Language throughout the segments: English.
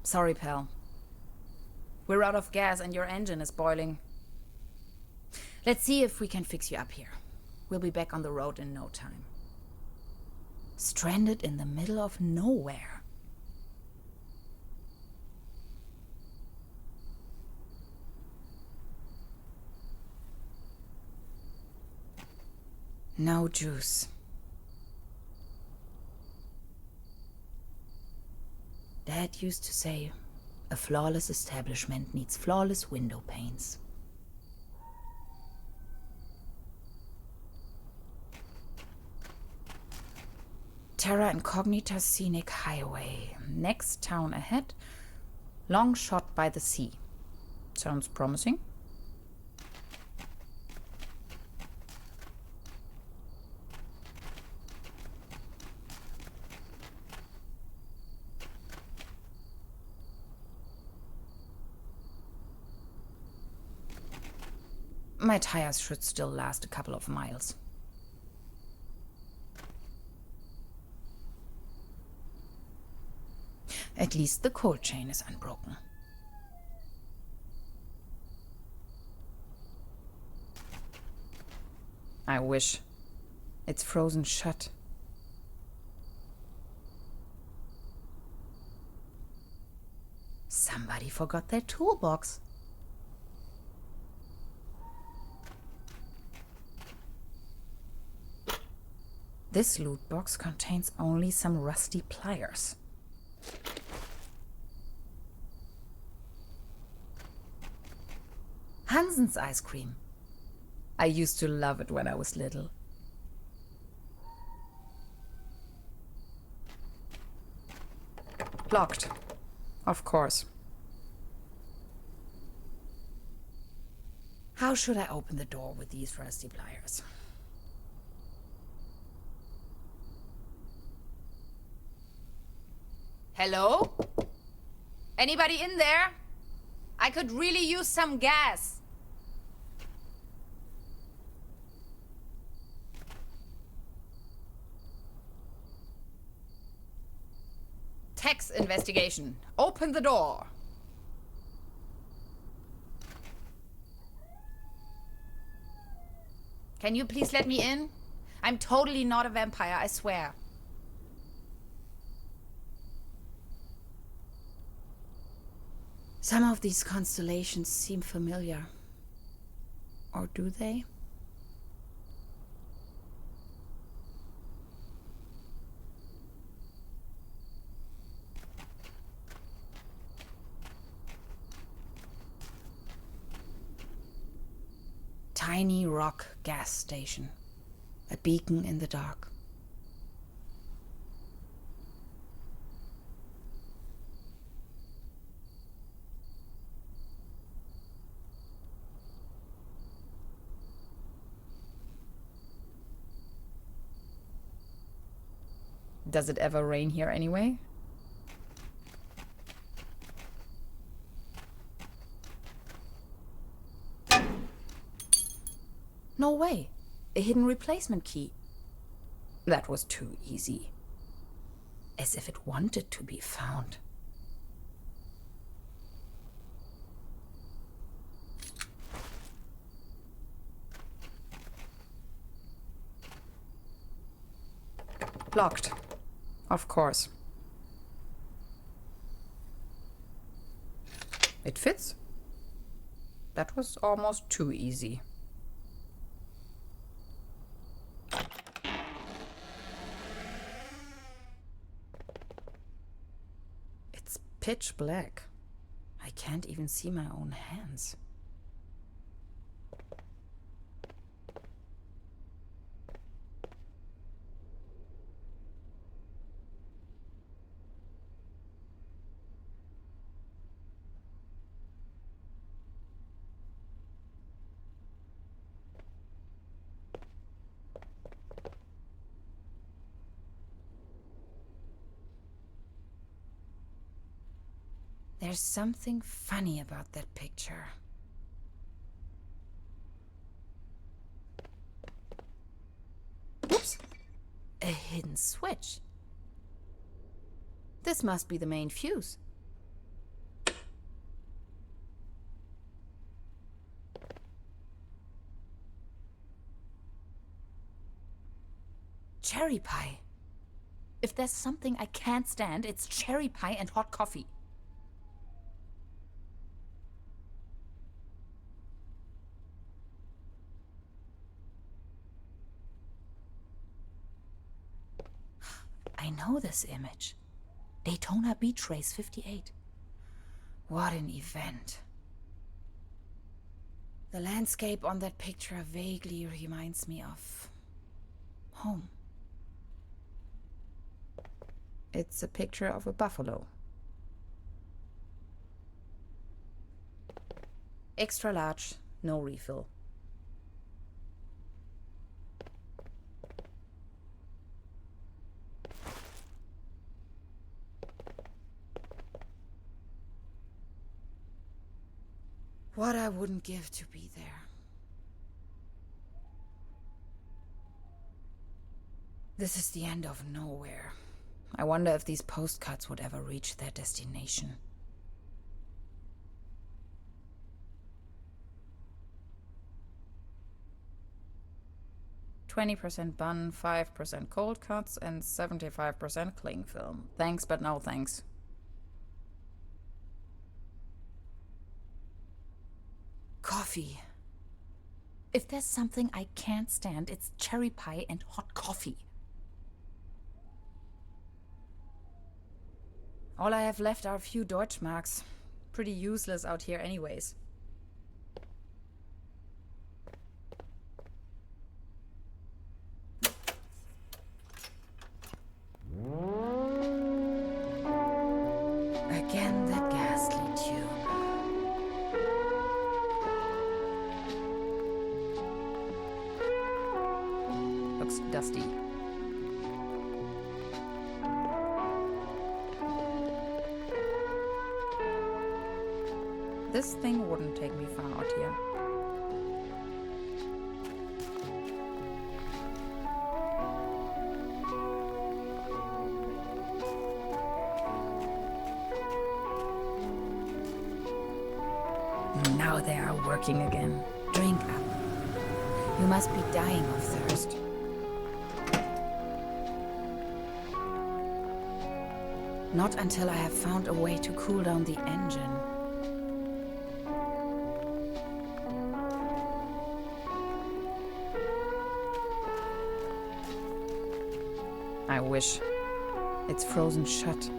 Sorry, pal. We're out of gas and your engine is boiling. Let's see if we can fix you up here. We'll be back on the road in no time. Stranded in the middle of nowhere. No juice. Dad used to say, a flawless establishment needs flawless window panes. Terra Incognita Scenic Highway. Next town ahead. Long shot by the sea. Sounds promising. My tires should still last a couple of miles. At least the cold chain is unbroken. I wish. It's frozen shut. Somebody forgot their toolbox. This loot box contains only some rusty pliers. Hansen's ice cream. I used to love it when I was little. Locked. Of course. How should I open the door with these rusty pliers? Hello? Anybody in there? I could really use some gas. Tax investigation. Open the door. Can you please let me in? I'm totally not a vampire, I swear. Some of these constellations seem familiar. Or do they? Tiny rock gas station. A beacon in the dark. Does it ever rain here anyway? No way. A hidden replacement key. That was too easy. As if it wanted to be found. Locked. Of course. It fits. That was almost too easy. It's pitch black. I can't even see my own hands. There's something funny about that picture. Oops! A hidden switch. This must be the main fuse. Cherry pie. If there's something I can't stand, it's cherry pie and hot coffee. I know this image. Daytona Beach Race 58. What an event. The landscape on that picture vaguely reminds me of home. It's a picture of a buffalo. Extra large, no refill. What I wouldn't give to be there. This is the end of nowhere. I wonder if these postcards would ever reach their destination. "20% bun, 5% cold cuts, and 75% cling film. Thanks, but no thanks." Coffee. If there's something I can't stand, it's cherry pie and hot coffee. All I have left are a few Deutschmarks. Pretty useless out here anyways. Again that ghastly tune. Looks dusty. This thing wouldn't take me far out here. Now they are working again. Drink up. You must be dying of thirst. Not until I have found a way to cool down the engine. I wish. It's frozen shut.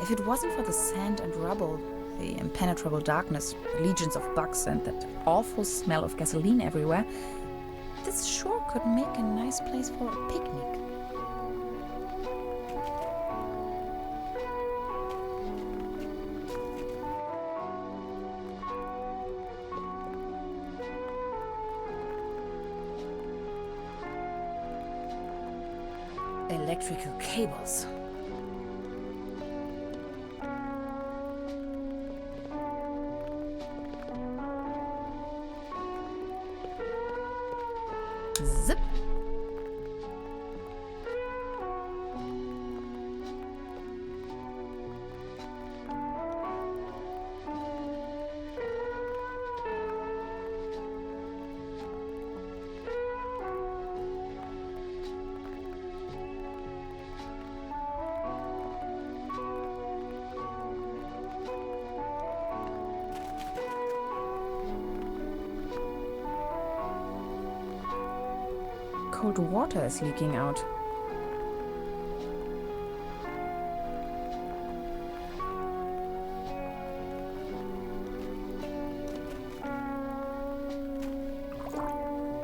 If it wasn't for the sand and rubble, the impenetrable darkness, the legions of bugs, and that awful smell of gasoline everywhere, this sure could make a nice place for a picnic. Electrical cables. Zip. Cold water is leaking out.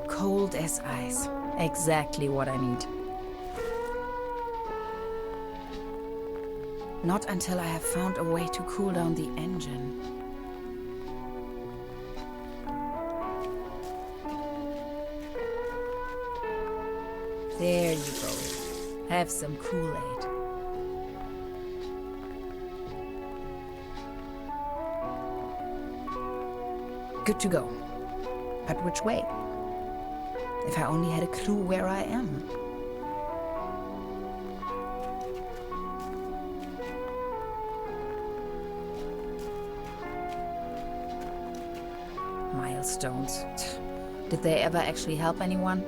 Cold as ice. Exactly what I need. Not until I have found a way to cool down the engine. There you go. Have some Kool-Aid. Good to go. But which way? If I only had a clue where I am. stones. Did they ever actually help anyone?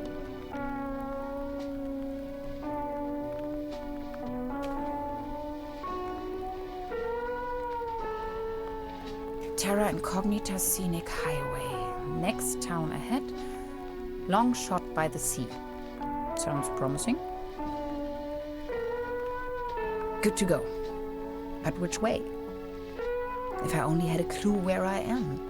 Terra Incognita Scenic Highway. Next town ahead. Long shot by the sea. Sounds promising. Good to go. But which way? If I only had a clue where I am.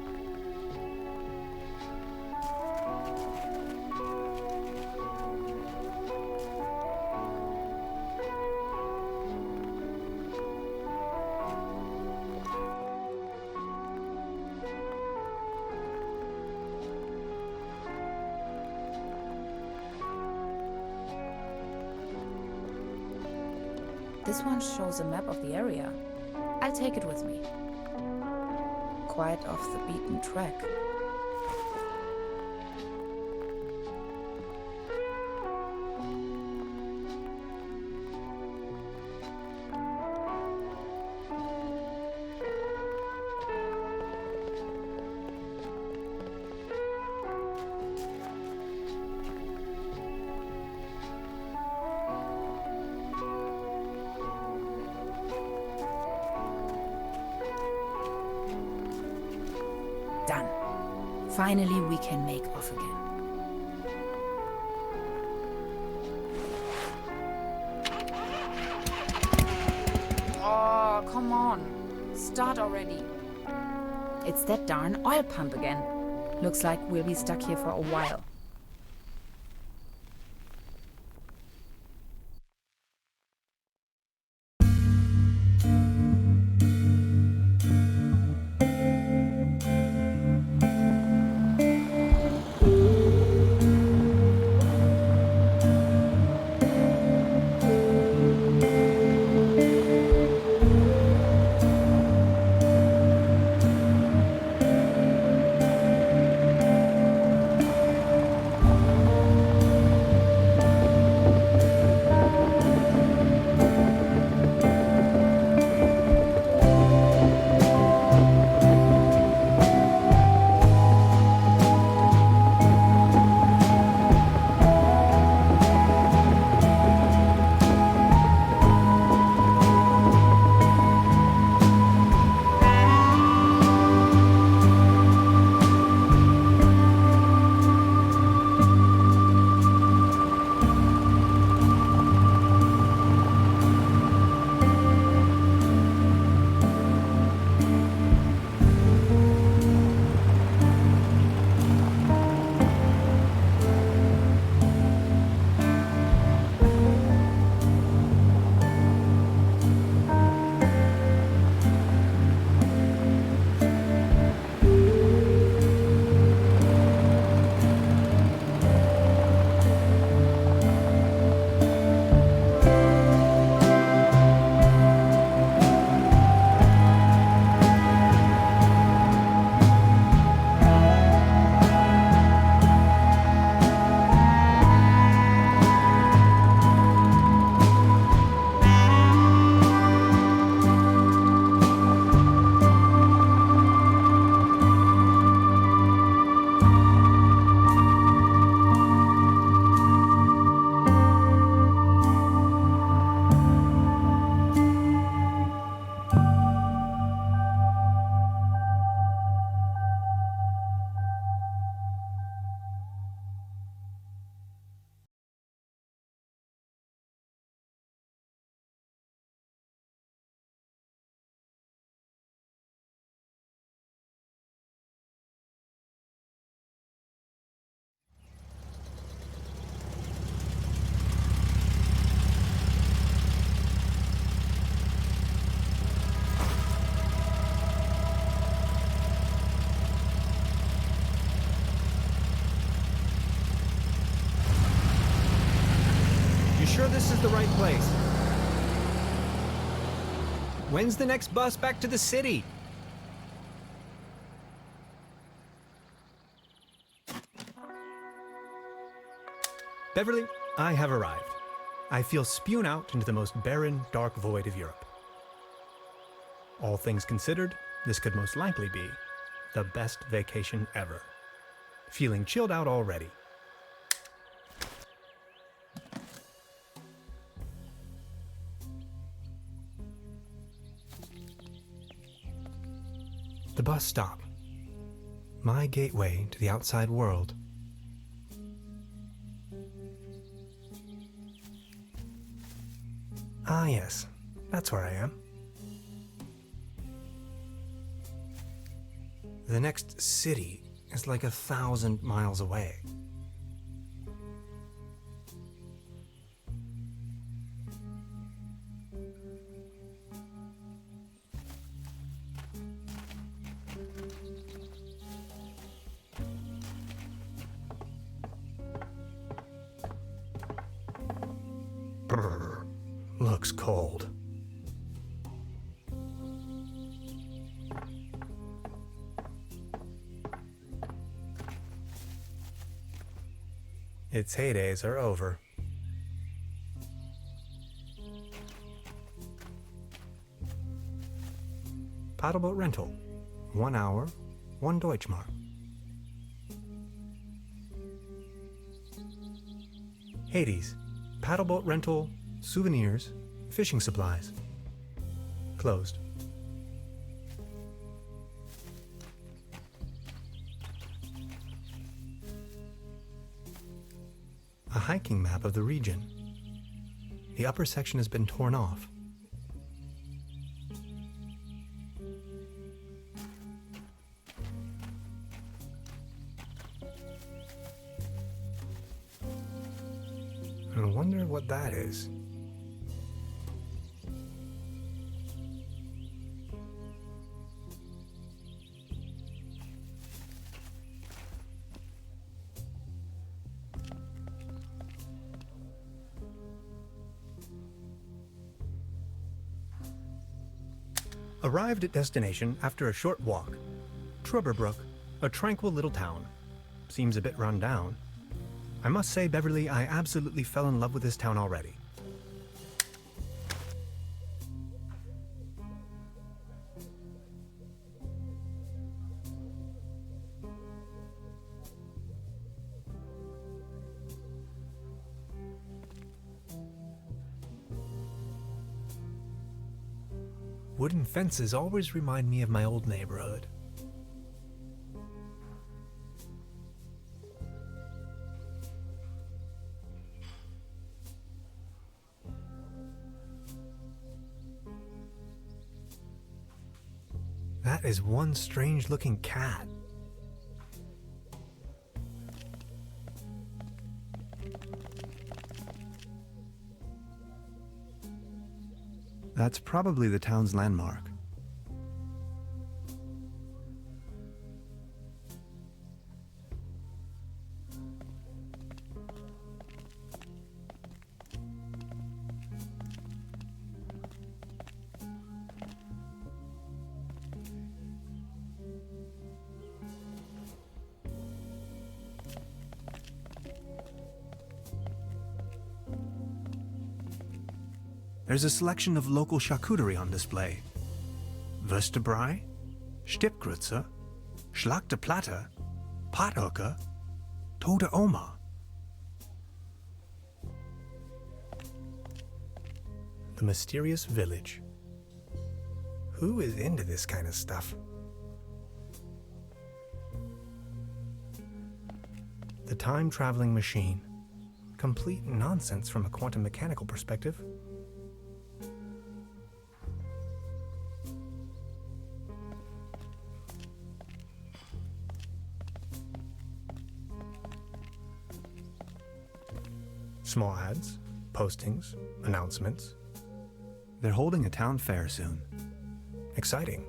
This one shows a map of the area. I'll take it with me. Quite off the beaten track. Done. Finally, we can make off again. Oh, come on. Start already. It's that darn oil pump again. Looks like we'll be stuck here for a while. Sure this is the right place? When's the next bus back to the city? Beverly, I have arrived. I feel spewed out into the most barren, dark void of Europe. All things considered, this could most likely be the best vacation ever. feeling chilled out already. The bus stop. My gateway to the outside world. Ah yes, that's where I am. The next city is like 1,000 miles away. Brr, looks cold. Its heydays are over. Paddleboat rental. 1 hour, 1 Deutschmark. Hades. Paddleboat rental, souvenirs, fishing supplies. Closed. A hiking map of the region. The upper section has been torn off. I wonder what that is. Arrived at destination after a short walk. Truberbrook, a tranquil little town. Seems a bit run down. I must say, Beverly, I absolutely fell in love with this town already. Wooden fences always remind me of my old neighborhood. That is one strange-looking cat. That's probably the town's landmark. There's a selection of local charcuterie on display. Würstebrei, Stippgrütze, Schlagte Platte, Pothoeke, Tote Oma. The mysterious village. Who is into this kind of stuff? The time-traveling machine. Complete nonsense from a quantum mechanical perspective. Small ads, postings, announcements. They're holding a town fair soon. Exciting.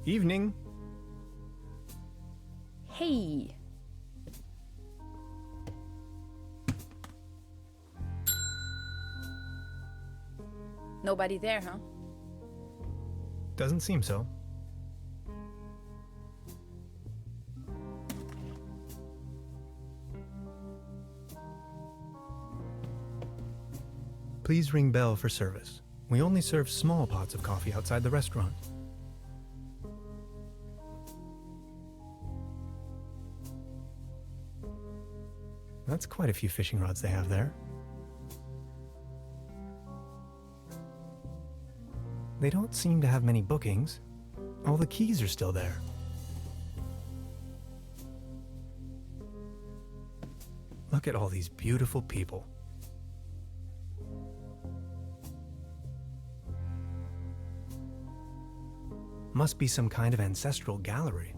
Evening. Hey. Nobody there, huh? Doesn't seem so. Please ring bell for service. We only serve small pots of coffee outside the restaurant. That's quite a few fishing rods they have there. They don't seem to have many bookings. All the keys are still there. Look at all these beautiful people. Must be some kind of ancestral gallery.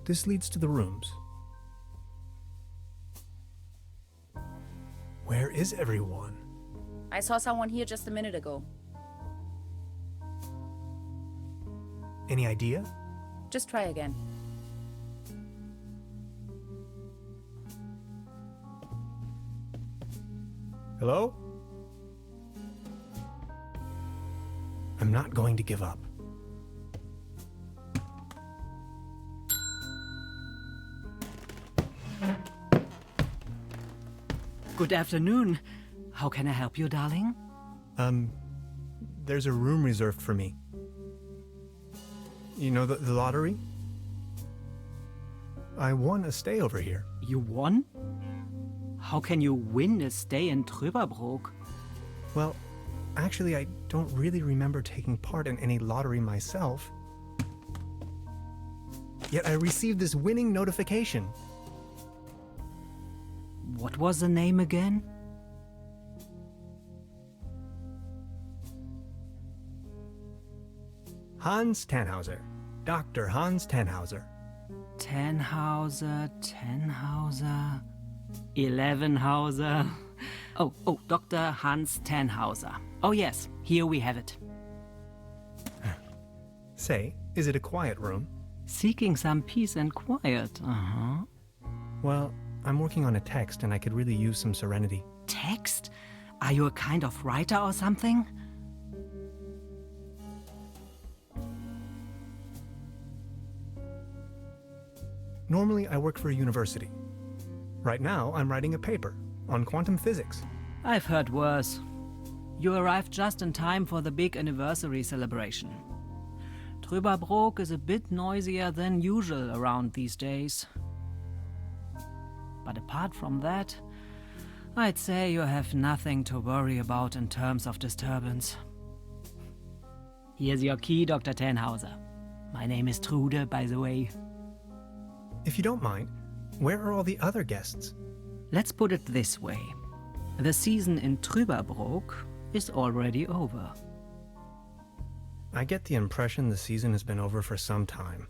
This leads to the rooms. Where is everyone? I saw someone here just a minute ago. Any idea? Just try again. Hello? I'm not going to give up. Good afternoon. How can I help you, darling? There's a room reserved for me. You know the lottery? I won a stay over here. You won? How can you win a stay in Truberbrook? Well, actually, I don't really remember taking part in any lottery myself. Yet I received this winning notification. What was the name again? Hans Tannhauser. Dr. Hans Tannhauser. Tannhauser, 11hauser. Oh, Dr. Hans Tannhauser. Oh yes, here we have it. Say, is it a quiet room? Seeking some peace and quiet, Well, I'm working on a text and I could really use some serenity. Text? Are you a kind of writer or something? Normally, I work for a university. Right now, I'm writing a paper on quantum physics. I've heard worse. You arrived just in time for the big anniversary celebration. Truberbrook is a bit noisier than usual around these days. But apart from that, I'd say you have nothing to worry about in terms of disturbance. Here's your key, Dr. Tannhauser. My name is Trude, by the way. If you don't mind, where are all the other guests? Let's put it this way. The season in Truberbrook is already over. I get the impression the season has been over for some time.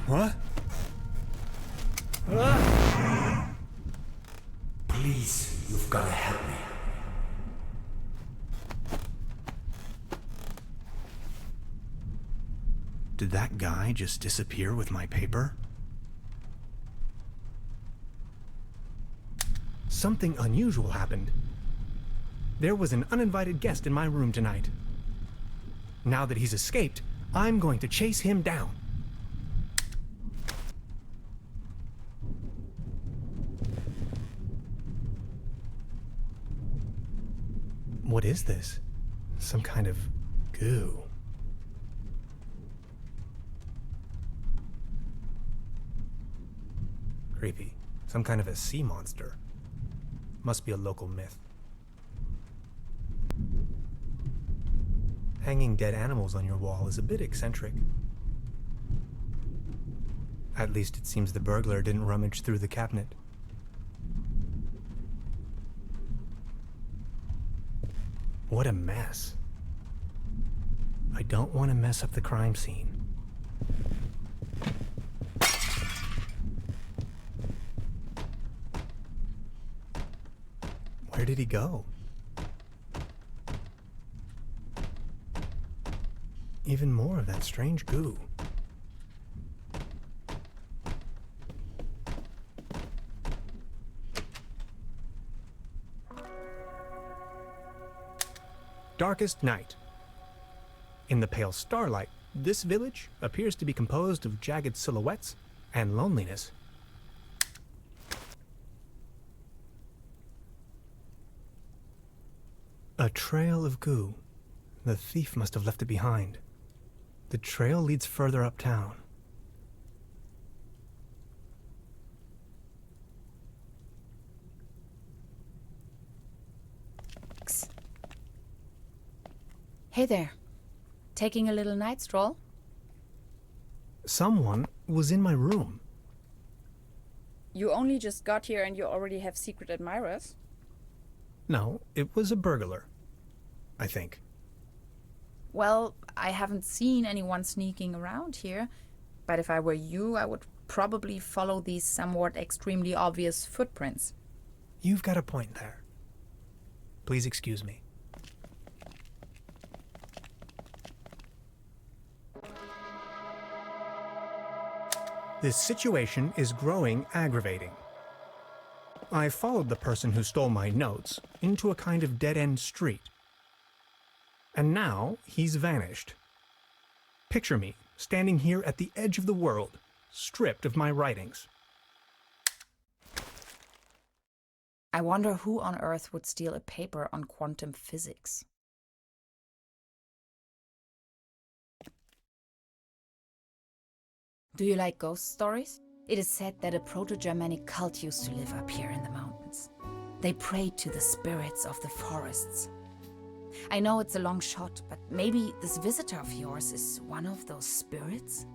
What? Please, you've got to help me. Did that guy just disappear with my paper? Something unusual happened. There was an uninvited guest in my room tonight. Now that he's escaped, I'm going to chase him down. What is this? Some kind of goo. Creepy. Some kind of a sea monster. Must be a local myth. Hanging dead animals on your wall is a bit eccentric. At least it seems the burglar didn't rummage through the cabinet. What a mess. I don't want to mess up the crime scene. Where did he go? Even more of that strange goo. Darkest night. In the pale starlight, this village appears to be composed of jagged silhouettes and loneliness. A trail of goo. The thief must have left it behind. The trail leads further uptown. Hey there. Taking a little night stroll? Someone was in my room. You only just got here and you already have secret admirers? No, it was a burglar. I think. Well, I haven't seen anyone sneaking around here, but if I were you, I would probably follow these somewhat extremely obvious footprints. You've got a point there. Please excuse me. This situation is growing aggravating. I followed the person who stole my notes into a kind of dead-end street. And now he's vanished. Picture me standing here at the edge of the world, stripped of my writings. I wonder who on earth would steal a paper on quantum physics. Do you like ghost stories? It is said that a proto-Germanic cult used to live up here in the mountains. They prayed to the spirits of the forests. I know it's a long shot, but maybe this visitor of yours is one of those spirits?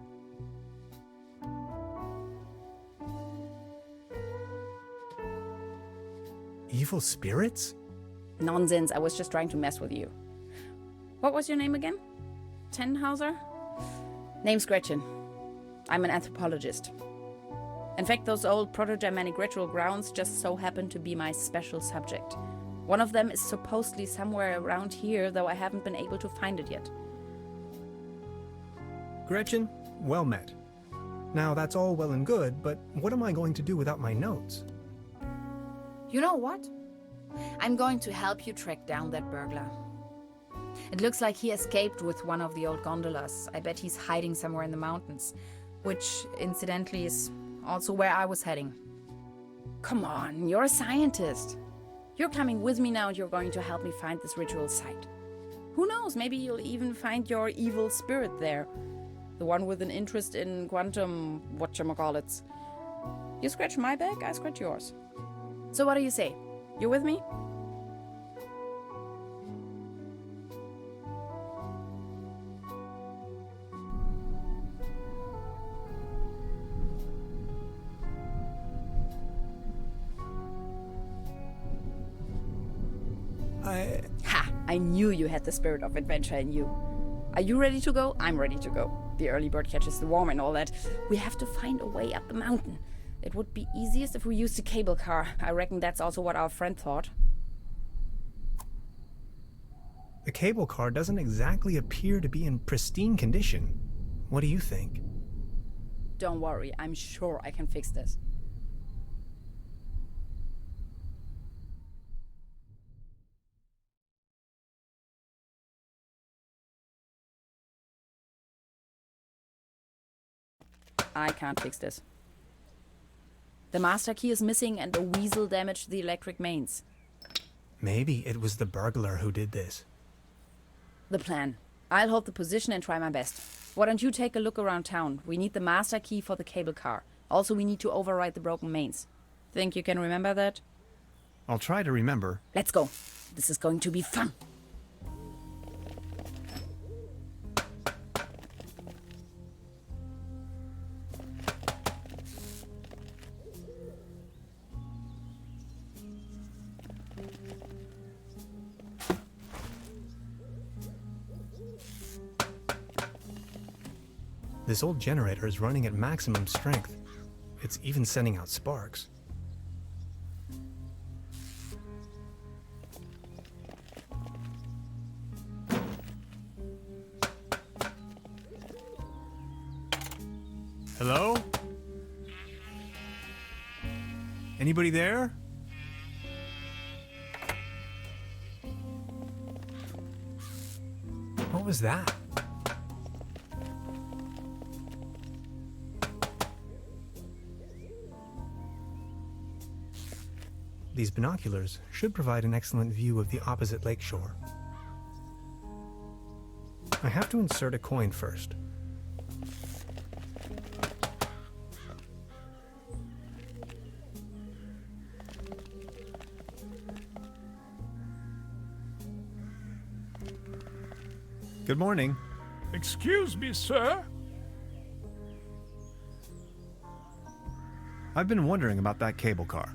Evil spirits? Nonsense, I was just trying to mess with you. What was your name again? Tenhauser? Name's Gretchen. I'm an anthropologist. In fact, those old Proto-Germanic ritual grounds just so happen to be my special subject. One of them is supposedly somewhere around here, though I haven't been able to find it yet. Gretchen, well met. Now that's all well and good, but what am I going to do without my notes? You know what? I'm going to help you track down that burglar. It looks like he escaped with one of the old gondolas. I bet he's hiding somewhere in the mountains, which, incidentally, is also where I was heading. Come on, you're a scientist. You're coming with me now and you're going to help me find this ritual site. Who knows, maybe you'll even find your evil spirit there. The one with an interest in quantum whatchamacallits. You scratch my back, I scratch yours. So what do you say? You with me? Ha! I knew you had the spirit of adventure in you. Are you ready to go? I'm ready to go. The early bird catches the worm and all that. We have to find a way up the mountain. It would be easiest if we used a cable car. I reckon that's also what our friend thought. The cable car doesn't exactly appear to be in pristine condition. What do you think? Don't worry, I'm sure I can fix this. I can't fix this. The master key is missing and a weasel damaged the electric mains. Maybe it was the burglar who did this. The plan. I'll hold the position and try my best. Why don't you take a look around town? We need the master key for the cable car. Also, we need to override the broken mains. Think you can remember that? I'll try to remember. Let's go. This is going to be fun. This old generator is running at maximum strength. It's even sending out sparks. Hello? Anybody there? What was that? These binoculars should provide an excellent view of the opposite lakeshore. I have to insert a coin first. Good morning. Excuse me, sir? I've been wondering about that cable car.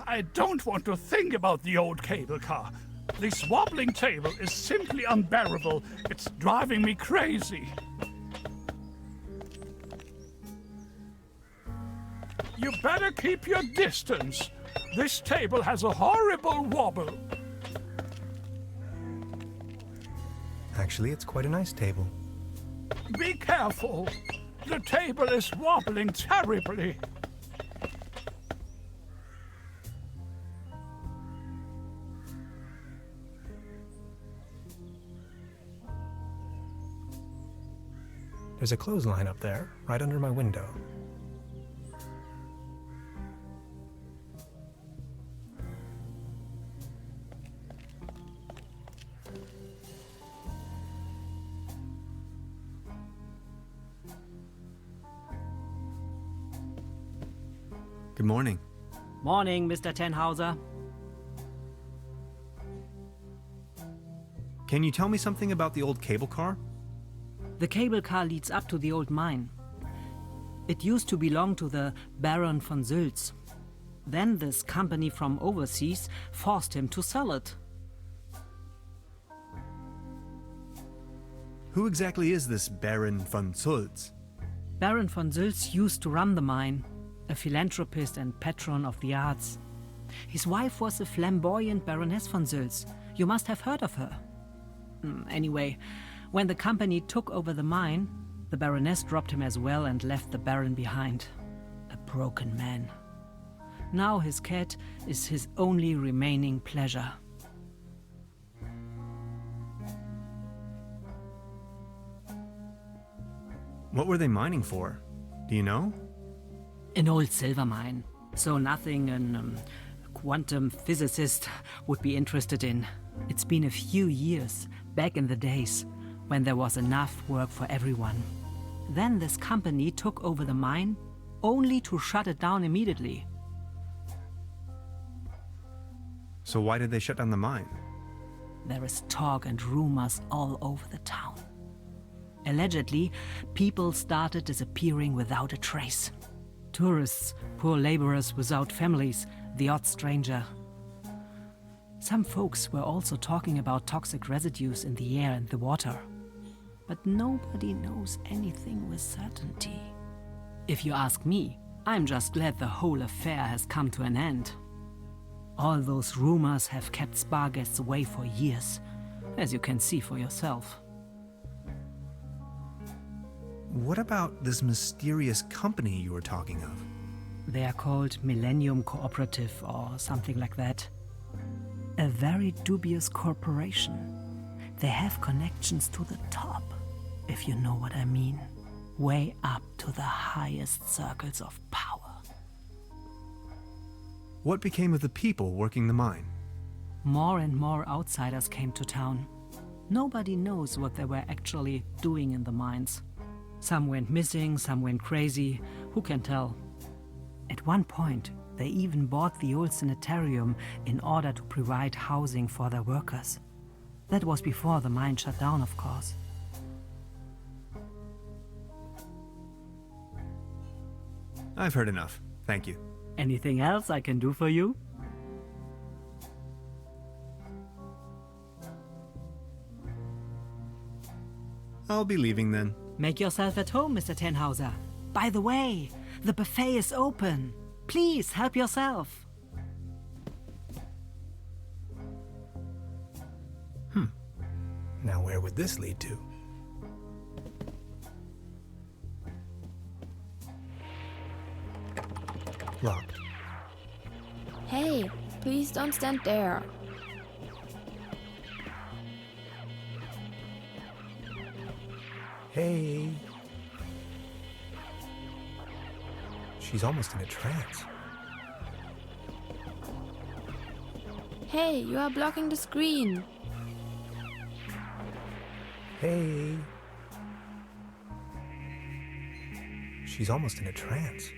I don't want to think about the old cable car. This wobbling table is simply unbearable. It's driving me crazy. You better keep your distance. This table has a horrible wobble. Actually, it's quite a nice table. Be careful. The table is wobbling terribly. There's a clothesline up there, right under my window. Good morning. Morning, Mr. Tenhauser. Can you tell me something about the old cable car? The cable car leads up to the old mine. It used to belong to the Baron von Sülz. Then this company from overseas forced him to sell it. Who exactly is this Baron von Sülz? Baron von Sülz used to run the mine, a philanthropist and patron of the arts. His wife was a flamboyant Baroness von Sülz. You must have heard of her. Anyway, when the company took over the mine, the Baroness dropped him as well and left the Baron behind. A broken man. Now his cat is his only remaining pleasure. What were they mining for? Do you know? An old silver mine. So nothing a quantum physicist would be interested in. It's been a few years, back in the days, when there was enough work for everyone. Then this company took over the mine, only to shut it down immediately. So why did they shut down the mine? There is talk and rumors all over the town. Allegedly, people started disappearing without a trace. Tourists, poor laborers without families, the odd stranger. Some folks were also talking about toxic residues in the air and the water. But nobody knows anything with certainty. If you ask me, I'm just glad the whole affair has come to an end. All those rumors have kept spa guests away for years, as you can see for yourself. What about this mysterious company you were talking of? They are called Millennium Cooperative or something like that. A very dubious corporation. They have connections to the top, if you know what I mean. Way up to the highest circles of power. What became of the people working the mine? More and more outsiders came to town. Nobody knows what they were actually doing in the mines. Some went missing, some went crazy. Who can tell? At one point, they even bought the old sanitarium in order to provide housing for their workers. That was before the mine shut down, of course. I've heard enough. Thank you. Anything else I can do for you? I'll be leaving then. Make yourself at home, Mr. Tenhauser. By the way, the buffet is open. Please help yourself. Now where would this lead to? Locked. Hey, please don't stand there. Hey. She's almost in a trance. Hey, you are blocking the screen. Hey. She's almost in a trance.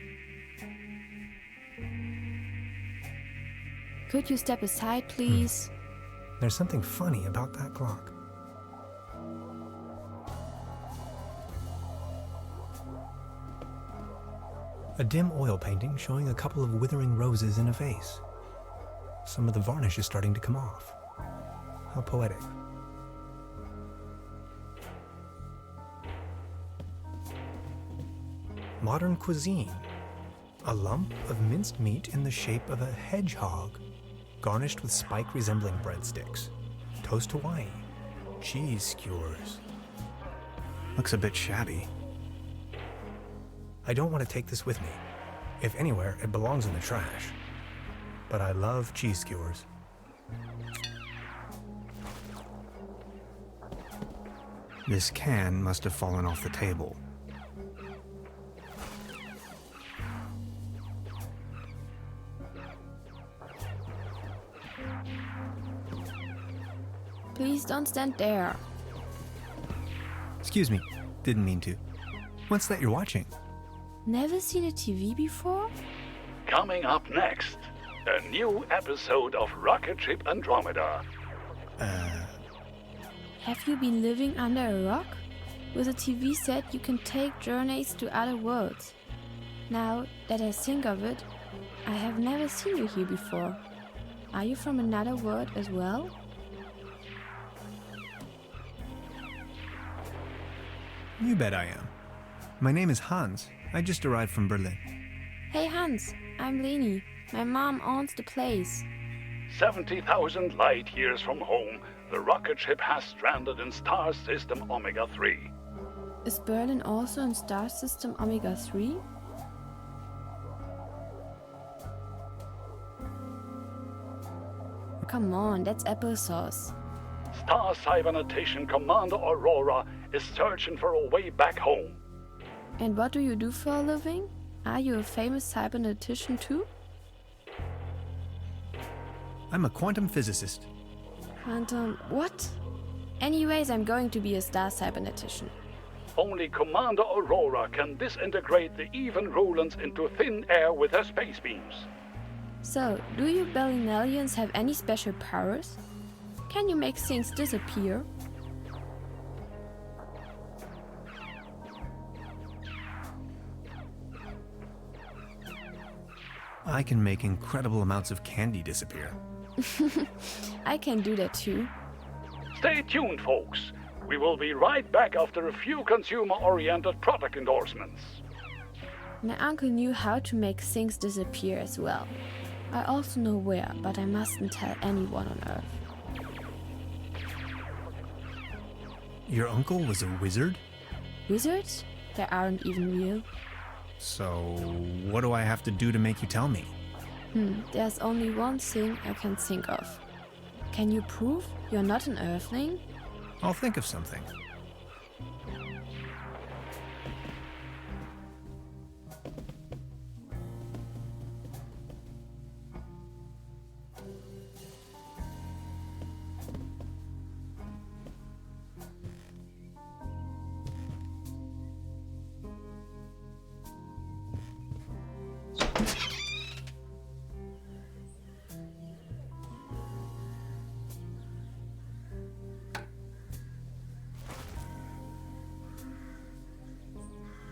Could you step aside, please? There's something funny about that clock. A dim oil painting showing a couple of withering roses in a vase. Some of the varnish is starting to come off. How poetic. Modern cuisine. A lump of minced meat in the shape of a hedgehog, garnished with spike resembling breadsticks. Toast Hawaii. Cheese skewers. Looks a bit shabby. I don't want to take this with me. If anywhere, it belongs in the trash. But I love cheese skewers. This can must have fallen off the table. Please don't stand there. Excuse me, didn't mean to. What's that you're watching? Never seen a TV before? Coming up next, a new episode of Rocket Ship Andromeda. Have you been living under a rock? With a TV set, you can take journeys to other worlds. Now that I think of it, I have never seen you here before. Are you from another world as well? You bet I am. My name is Hans. I just arrived from Berlin. Hey Hans, I'm Leni. My mom owns the place. 70,000 light years from home, the rocket ship has stranded in star system Omega 3. Is Berlin also in star system Omega 3? Come on, that's applesauce. Star Cybernetician Commander Aurora is searching for a way back home. And what do you do for a living? Are you a famous cybernetician too? I'm a quantum physicist. Quantum what? Anyways, I'm going to be a star cybernetician. Only Commander Aurora can disintegrate the even Rulans into thin air with her space beams. So, do you Berlinalians have any special powers? Can you make things disappear? I can make incredible amounts of candy disappear. I can do that too. Stay tuned, folks. We will be right back after a few consumer-oriented product endorsements. My uncle knew how to make things disappear as well. I also know where, but I mustn't tell anyone on Earth. Your uncle was a wizard? Wizards? They aren't even real. So, what do I have to do to make you tell me? There's only one thing I can think of. Can you prove you're not an Earthling? I'll think of something.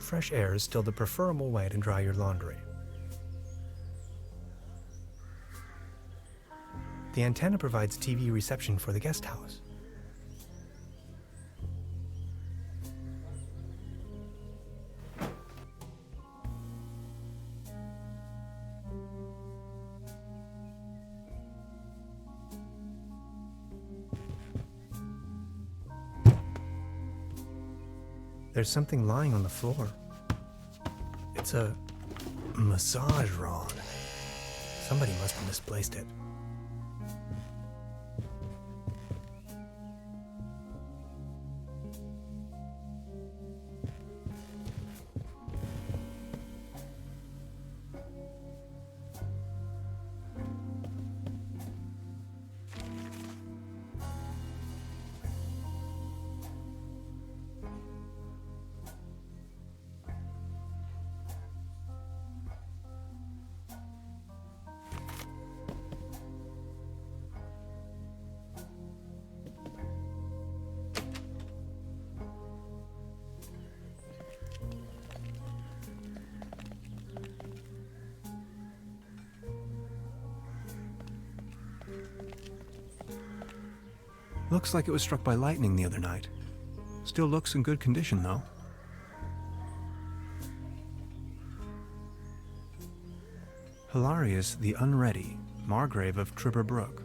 fresh air is still the preferable way to dry your laundry. The antenna provides TV reception for the guest house. There's something lying on the floor. It's a massage rod. Somebody must have misplaced it. Looks like it was struck by lightning the other night. Still looks in good condition, though. Hilarious the Unready, Margrave of Truberbrook.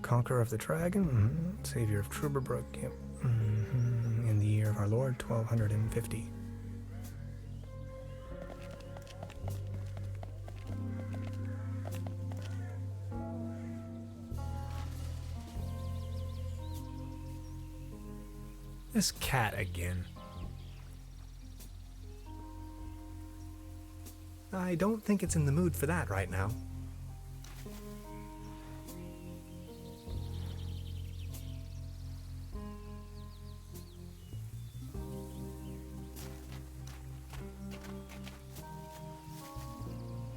Conqueror of the Dragon, Savior of Truberbrook, yep. In the year of our Lord, 1250. This cat again. I don't think it's in the mood for that right now.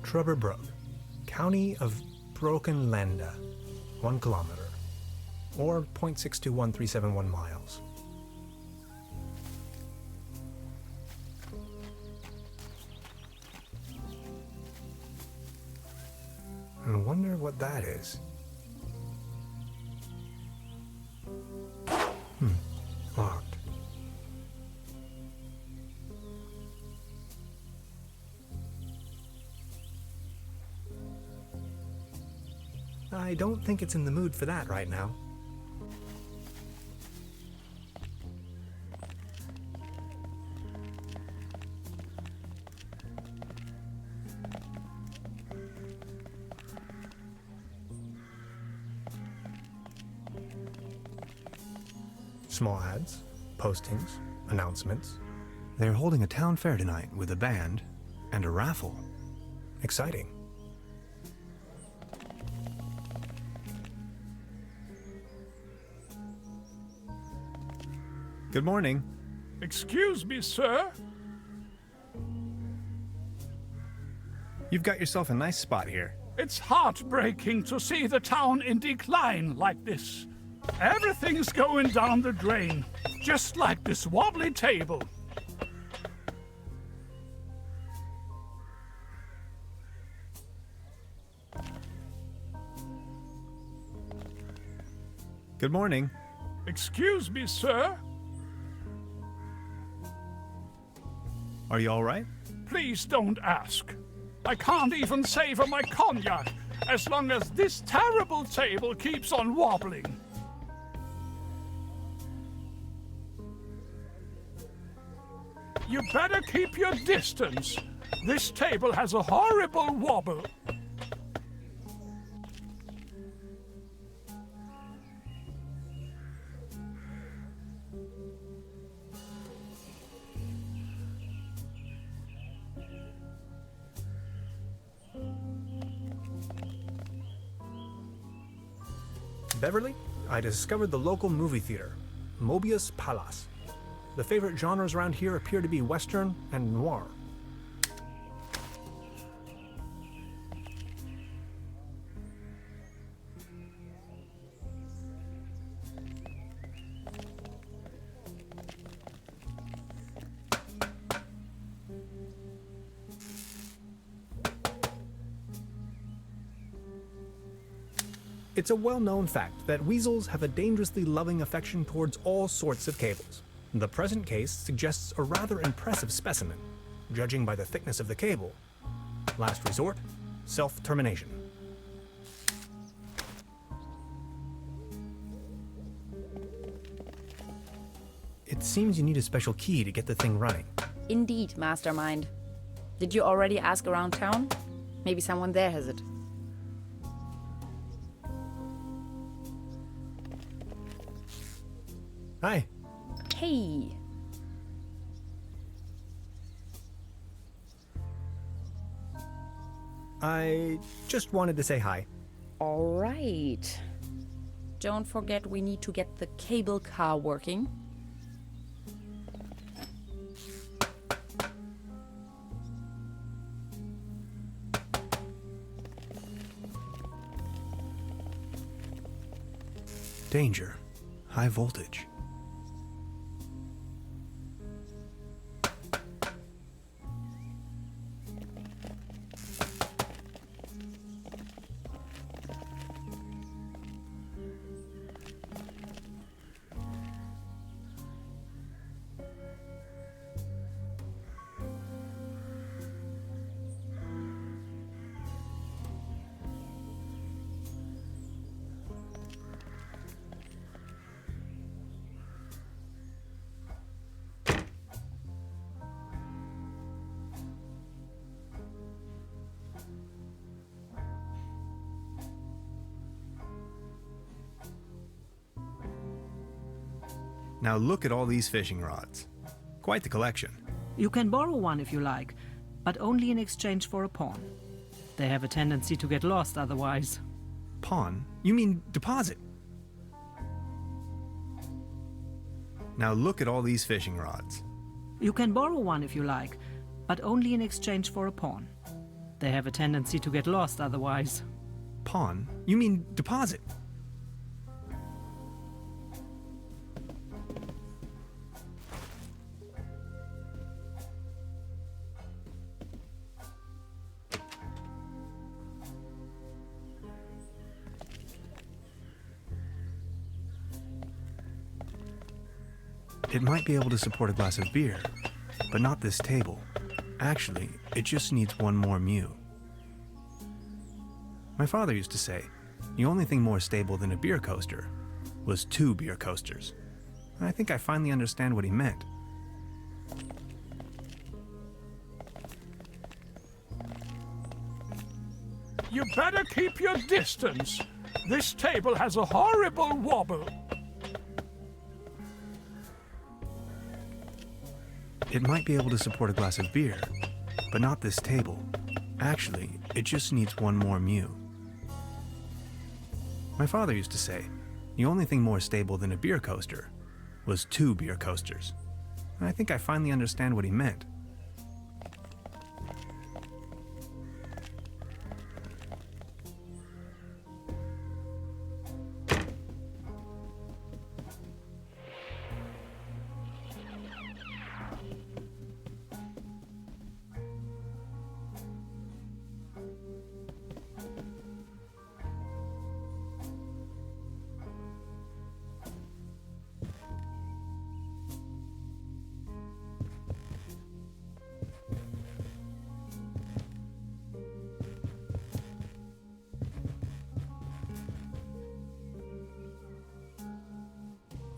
Truberbrook, County of Brokenlanda, 1 kilometer, or 0.621371 miles. I wonder what that is. Locked. I don't think it's in the mood for that right now. Small ads, postings, announcements. They're holding a town fair tonight with a band and a raffle. Exciting. Good morning. Excuse me, sir. You've got yourself a nice spot here. It's heartbreaking to see the town in decline like this. Everything's going down the drain, just like this wobbly table. Good morning. Excuse me, sir. Are you all right? Please don't ask. I can't even savor my cognac as long as this terrible table keeps on wobbling. You better keep your distance. This table has a horrible wobble. Beverly, I discovered the local movie theater, Mobius Palace. The favorite genres around here appear to be Western and noir. It's a well-known fact that weasels have a dangerously loving affection towards all sorts of cables. The present case suggests a rather impressive specimen, judging by the thickness of the cable. Last resort, self-termination. It seems you need a special key to get the thing running. Indeed, Mastermind. Did you already ask around town? Maybe someone there has it. Hi. Hey! I just wanted to say hi. All right. Don't forget we need to get the cable car working. Danger. High voltage. Now look at all these fishing rods. Quite the collection. You can borrow one if you like, but only in exchange for a pawn. They have a tendency to get lost otherwise. Pawn? You mean deposit? Now look at all these fishing rods. You can borrow one if you like, but only in exchange for a pawn. They have a tendency to get lost otherwise. Pawn? You mean deposit? It might be able to support a glass of beer, but not this table. Actually, it just needs one more mew. My father used to say, the only thing more stable than a beer coaster was 2 beer coasters. And I think I finally understand what he meant. You better keep your distance. This table has a horrible wobble. It might be able to support a glass of beer, but not this table. Actually, it just needs one more mew. My father used to say, the only thing more stable than a beer coaster was 2 beer coasters. And I think I finally understand what he meant.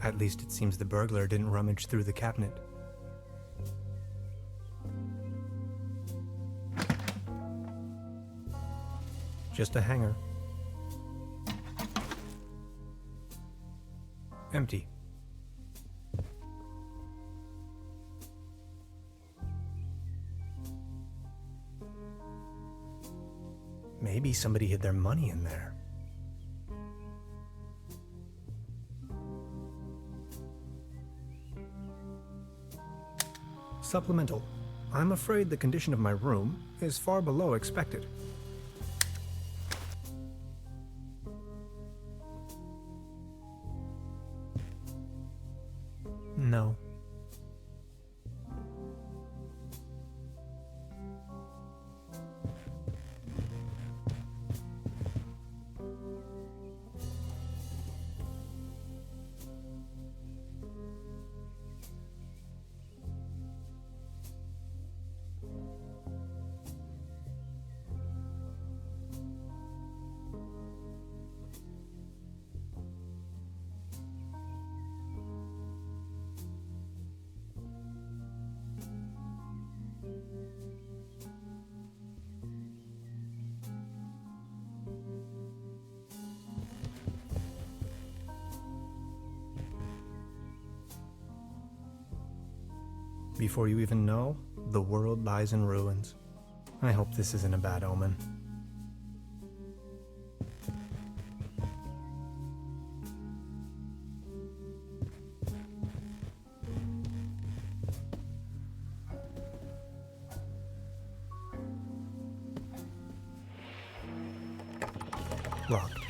At least it seems the burglar didn't rummage through the cabinet. Just a hanger. Empty. Maybe somebody hid their money in there. Supplemental. I'm afraid the condition of my room is far below expected. No. before you even know, the world lies in ruins. I hope this isn't a bad omen. Locked.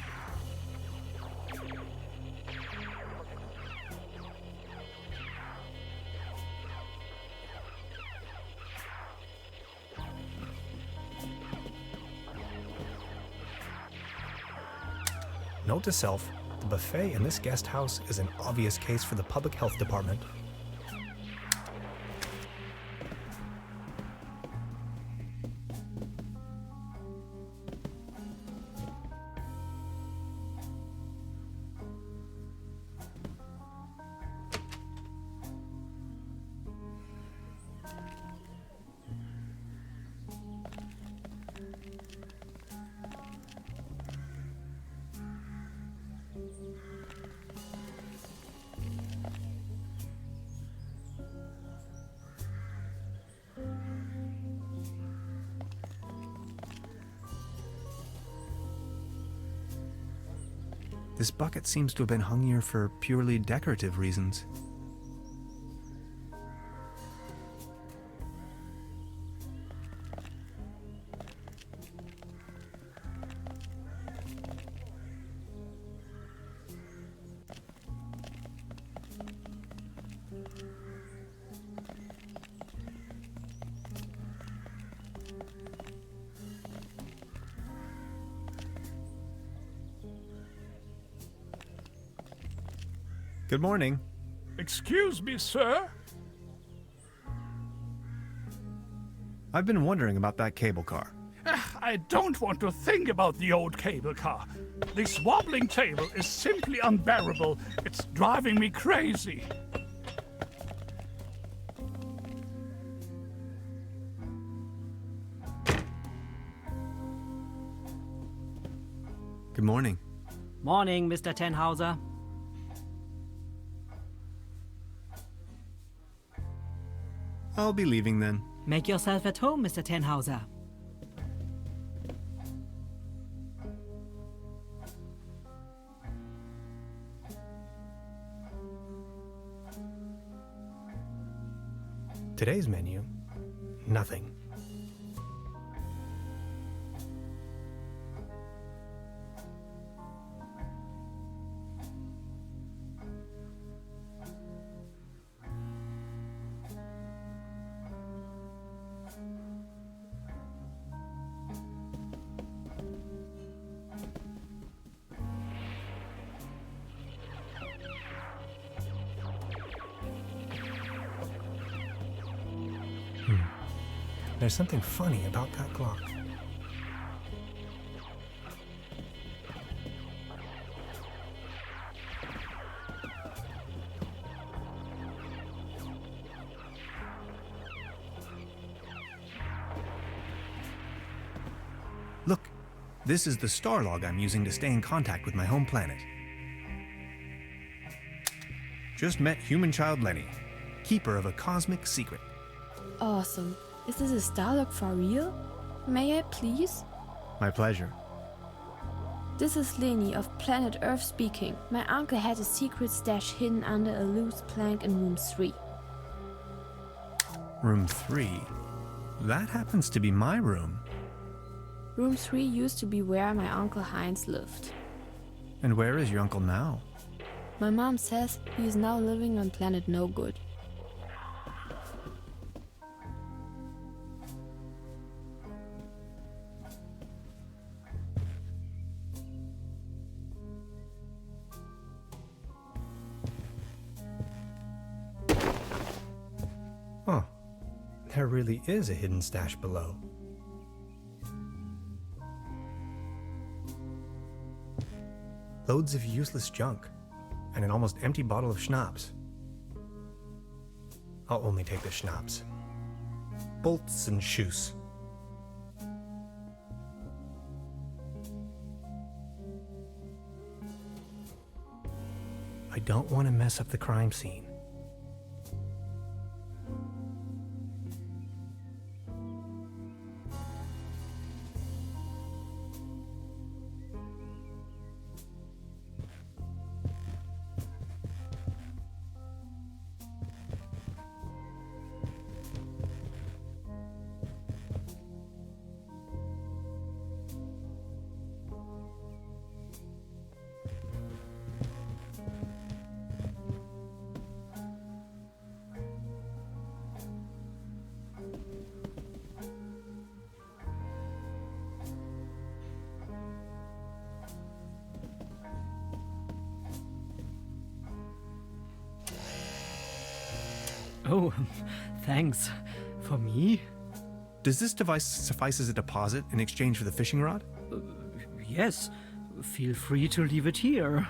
Note to self, the buffet in this guest house is an obvious case for the public health department. This bucket seems to have been hung here for purely decorative reasons. Good morning. Excuse me, sir? I've been wondering about that cable car. I don't want to think about the old cable car. This wobbling table is simply unbearable. It's driving me crazy. Good morning. Morning, Mr. Tenhauser. I'll be leaving then. Make yourself at home, Mr. Tenhauser. Today's menu, nothing. There's something funny about that clock. Look, this is the star log I'm using to stay in contact with my home planet. Just met human child Lenny, keeper of a cosmic secret. Awesome. Is this a Starlog for real? May I please? My pleasure. This is Lenny of planet Earth speaking. My uncle had a secret stash hidden under a loose plank in room 3. Room 3? That happens to be my room. Room 3 used to be where my uncle Heinz lived. And where is your uncle now? My mom says he is now living on planet No Good. Huh. There really is a hidden stash below. Loads of useless junk, and an almost empty bottle of schnapps. I'll only take the schnapps. Bolts and shoes. I don't want to mess up the crime scene. Oh, thanks. For me? Does this device suffice as a deposit in exchange for the fishing rod? Yes. Feel free to leave it here.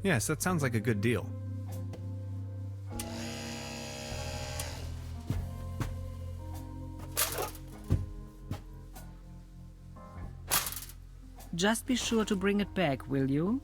Yes, that sounds like a good deal. Just be sure to bring it back, will you?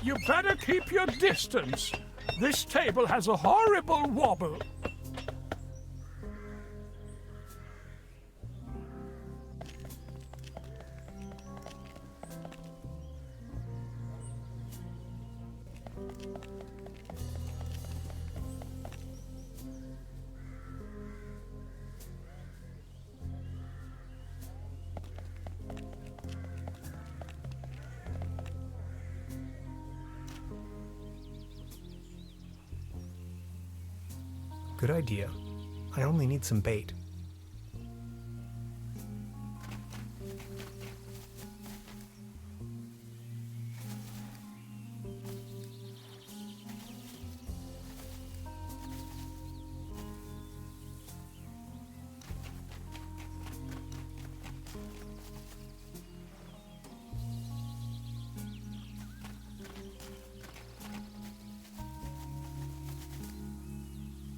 You better keep your distance. This table has a horrible wobble. Good idea. I only need some bait.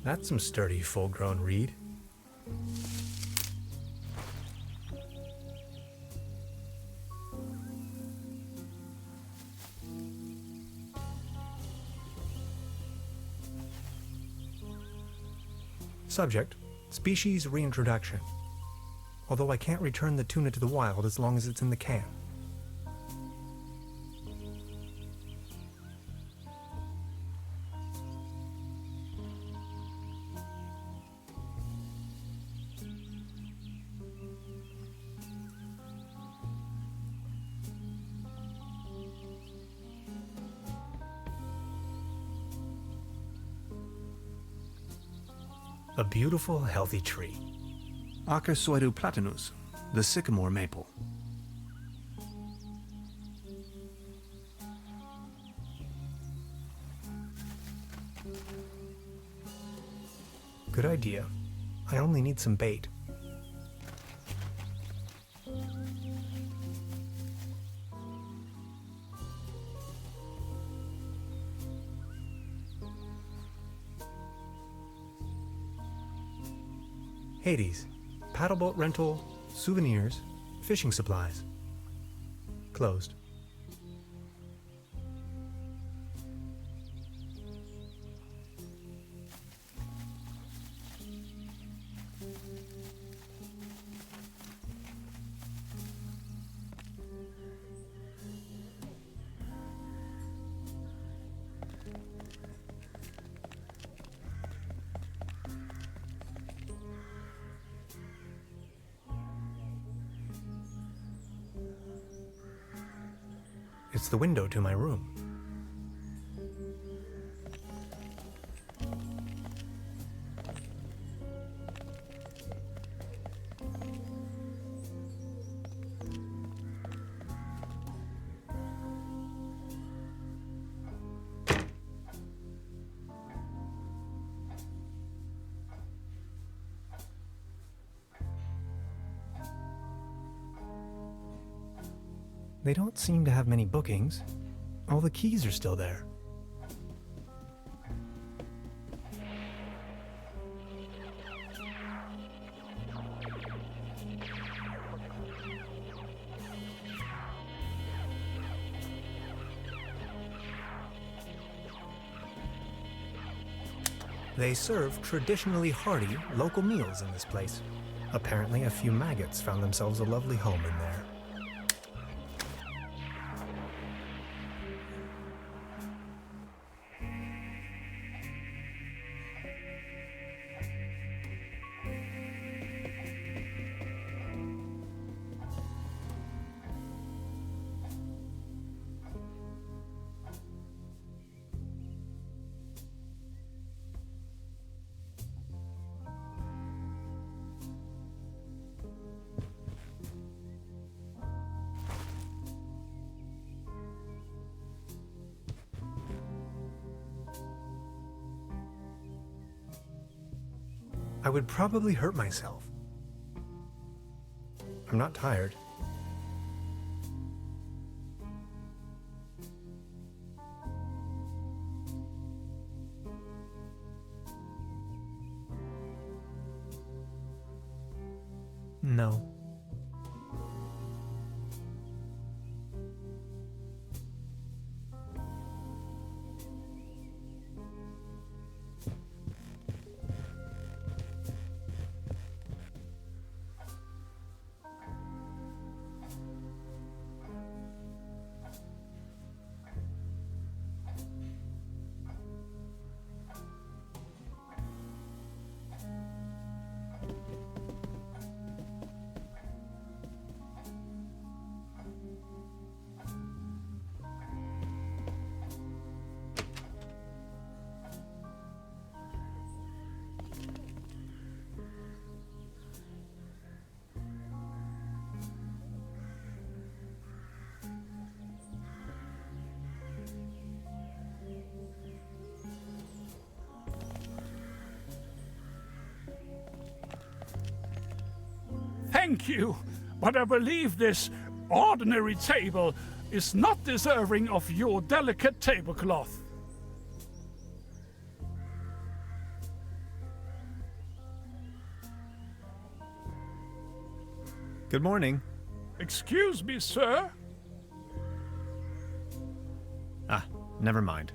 That's some sturdy, full-grown reed. Subject: species reintroduction. Although I can't return the tuna to the wild as long as it's in the can. A beautiful, healthy tree. Acasoidu platanus, the sycamore maple. Good idea. I only need some bait. Hades, paddleboat rental, souvenirs, fishing supplies. Closed. It's the window to my room. They don't seem to have many bookings. All the keys are still there. They serve traditionally hearty local meals in this place. Apparently a few maggots found themselves a lovely home in there. I would probably hurt myself. I'm not tired. No. Thank you, but I believe this ordinary table is not deserving of your delicate tablecloth. Good morning. Excuse me, sir? Ah, never mind.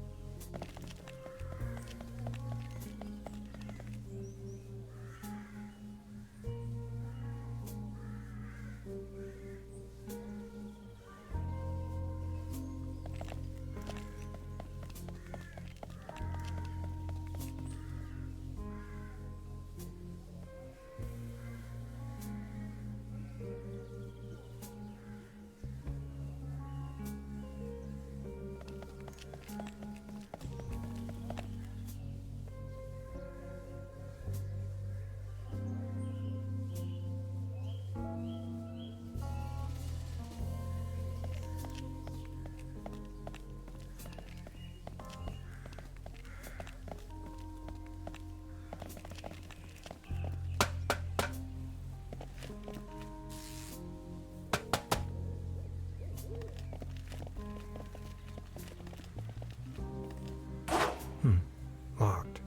Locked.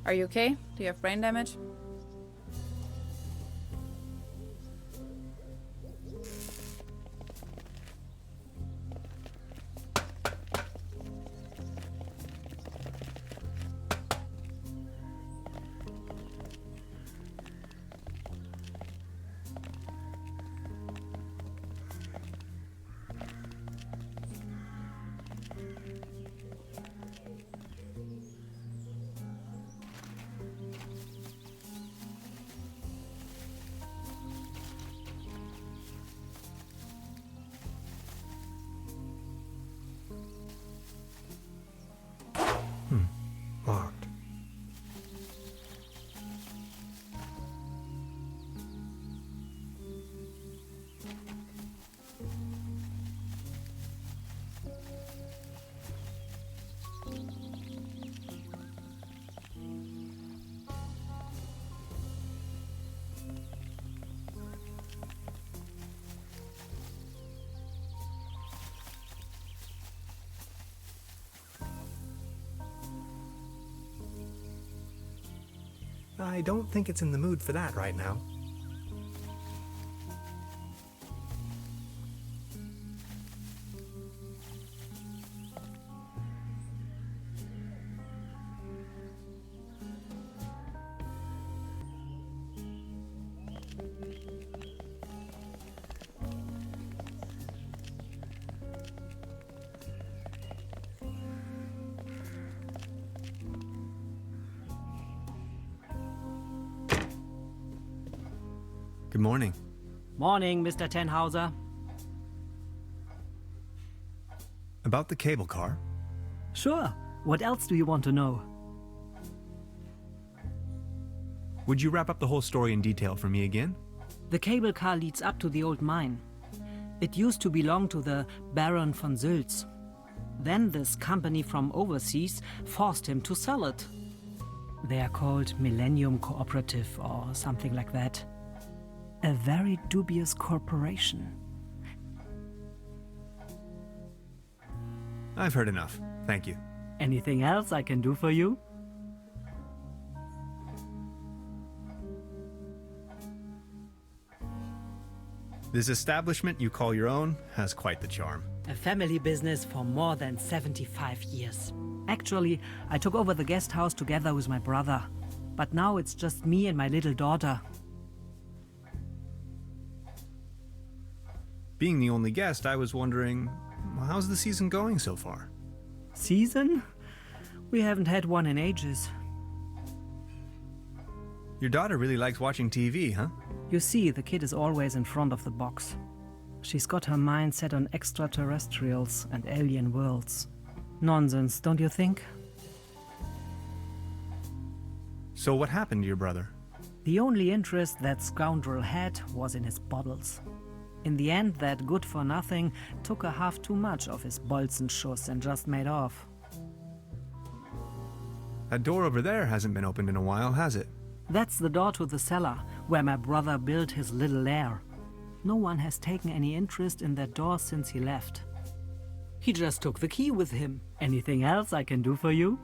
Are you okay? Do you have brain damage? Locked. I don't think it's in the mood for that right now. Good morning. Morning, Mr. Tenhauser. About the cable car? Sure. What else do you want to know? Would you wrap up the whole story in detail for me again? The cable car leads up to the old mine. It used to belong to the Baron von Sülz. Then this company from overseas forced him to sell it. They are called Millennium Cooperative or something like that. A very dubious corporation. I've heard enough. Thank you. Anything else I can do for you? This establishment you call your own has quite the charm. A family business for more than 75 years. Actually, I took over the guest house together with my brother. But now it's just me and my little daughter. Being the only guest, I was wondering, how's the season going so far? Season? We haven't had one in ages. Your daughter really likes watching TV, huh? You see, the kid is always in front of the box. She's got her mind set on extraterrestrials and alien worlds. Nonsense, don't you think? So what happened to your brother? The only interest that scoundrel had was in his bottles. In the end, that good-for-nothing took a half too much of his Bolzenschuss and just made off. That door over there hasn't been opened in a while, has it? That's the door to the cellar, where my brother built his little lair. No one has taken any interest in that door since he left. He just took the key with him. Anything else I can do for you?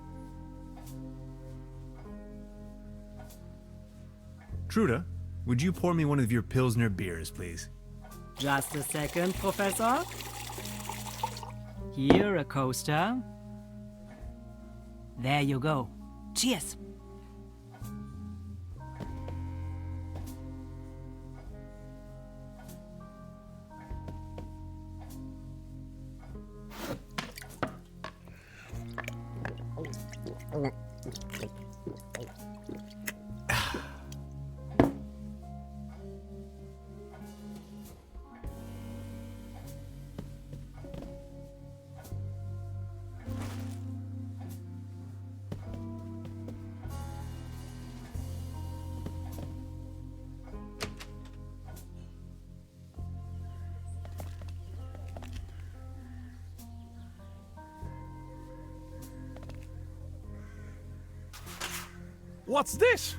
Truda, would you pour me one of your Pilsner beers, please? Just a second, Professor. Here, a coaster. There you go. Cheers! What's this?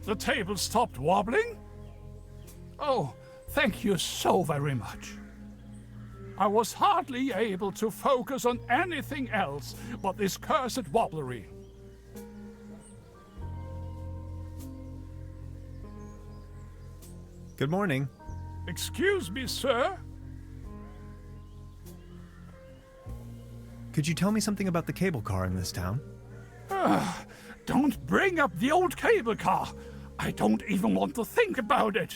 The table stopped wobbling? Oh, thank you so very much. I was hardly able to focus on anything else but this cursed wobblery. Good morning. Excuse me, sir? Could you tell me something about the cable car in this town? Don't bring up the old cable car. I don't even want to think about it.